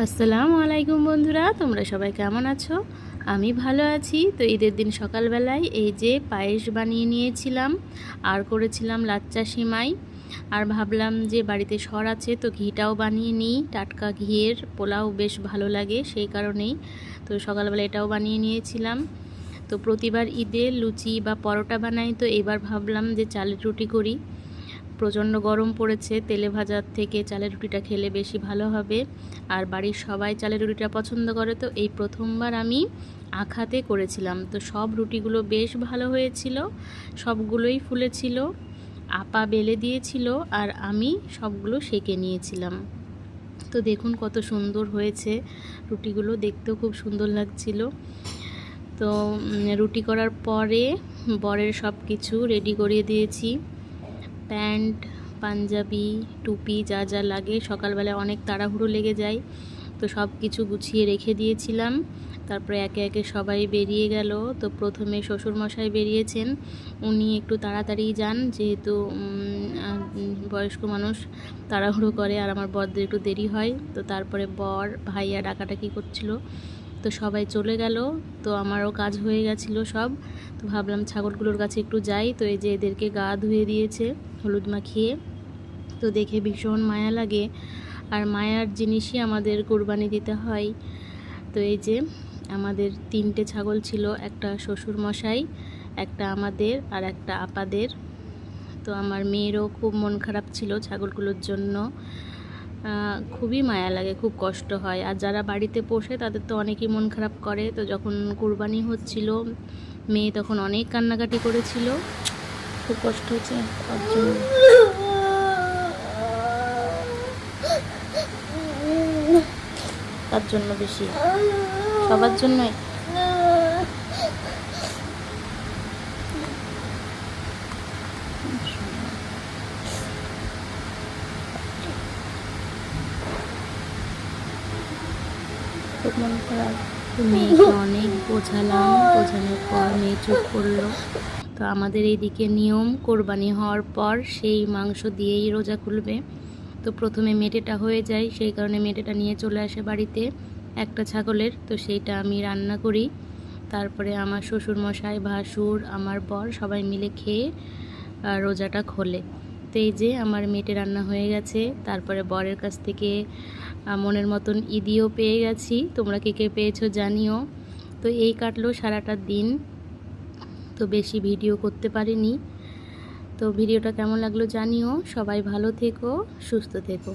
আসসালামু আলাইকুম বন্ধুরা, তোমরা সবাই কেমন আছো? আমি ভালো আছি। তো ঈদের দিন সকালবেলায় এই যে পায়েস বানিয়ে নিয়েছিলাম আর করেছিলাম লাচ্চা সিমাই। আর ভাবলাম যে বাড়িতে সর আছে তো ঘিটাও বানিয়ে নিই, টাটকা ঘিয়ের পোলাও বেশ ভালো লাগে সেই কারণেই। তো সকালবেলা এটাও বানিয়ে নিয়েছিলাম। তো প্রতিবার ঈদে লুচি বা পরোটা বানাই, তো এবার ভাবলাম যে চালের রুটি করি। প্রচণ্ড গরম পড়েছে, তেলে ভাজার থেকে চালের রুটিটা খেলে বেশি ভালো হবে। আর বাড়ির সবাই চালের রুটিটা পছন্দ করে, তো এই প্রথমবার আমি আখাতে করেছিলাম। তো সব রুটিগুলো বেশ ভালো হয়েছিল, সবগুলোই ফুলেছিল। আপা বেলে দিয়েছিল আর আমি সবগুলো সেঁকে নিয়েছিলাম। তো দেখুন কত সুন্দর হয়েছে রুটিগুলো, দেখতেও খুব সুন্দর লাগছিল। তো রুটি করার পরে বরের সব কিছু রেডি করিয়ে দিয়েছি, প্যান্ট, পাঞ্জাবি, টুপি যা যা লাগে। সকালবেলায় অনেক তাড়াহুড়ো লেগে যায়, তো সব কিছু গুছিয়ে রেখে দিয়েছিলাম। তারপরে একে একে সবাই বেরিয়ে গেল। তো প্রথমে শ্বশুরমশাই বেরিয়েছেন, উনি একটু তাড়াতাড়ি যান, যেহেতু বয়স্ক মানুষ তাড়াহুড়ো করে, আর আমার বরদের একটু দেরি হয়। তো তারপরে বর ভাইয়া ডাকাডাকি করছিল, তো সবাই চলে গেল। তো আমারও কাজ হয়ে গেছিলো সব। তো ভাবলাম ছাগলগুলোর কাছে একটু যাই। তো এই যে এদেরকে গা ধুয়ে দিয়েছে হলুদ মাখিয়ে, তো দেখে ভীষণ মায়া লাগে। আর মায়ার জিনিসই আমাদের কোরবানি দিতে হয়। তো এই যে আমাদের 3টে ছাগল ছিল, একটা শ্বশুর মশাই, একটা আমাদের, আর একটা আপাদের। তো আমার মেয়েরও খুব মন খারাপ ছিল ছাগলগুলোর জন্য, খুবই মায়া লাগে, খুব কষ্ট হয়। আর যারা বাড়িতে পোষে তাদের তো অনেকই মন খারাপ করে। তো যখন কুরবানি হচ্ছিল, মেয়ে তখন অনেক কান্নাকাটি করেছিল, খুব কষ্ট হচ্ছে তার জন্য বেশি, সবার জন্যই। খুব মন খারাপ। মেয়েকে অনেক বোঝালাম, বোঝানোর পর মেয়ে চুপ করলো। তো আমাদের এইদিকে নিয়ম, কোরবানি হওয়ার পর সেই মাংস দিয়েই রোজা খুলবে। তো প্রথমে মেটেটা হয়ে যায়, সেই কারণে মেটেটা নিয়ে চলে আসে বাড়িতে একটা ছাগলের। তো সেইটা আমি রান্না করি, তারপরে আমার শ্বশুরমশাই, ভাসুর, আমার বর সবাই মিলে খেয়ে রোজাটা খোলে। তো এই যে আমার মেটে রান্না হয়ে গেছে। তারপরে বরের কাছ থেকে মনের মতন ঈদিও পেয়ে গেছি। তোমরা কে কে পেয়েছো জানিও। তো এই কাটলো সারাটা দিন, তো বেশি ভিডিও করতে পারিনি। তো ভিডিওটা কেমন লাগলো জানিও। সবাই ভালো থেকো, সুস্থ থেকো।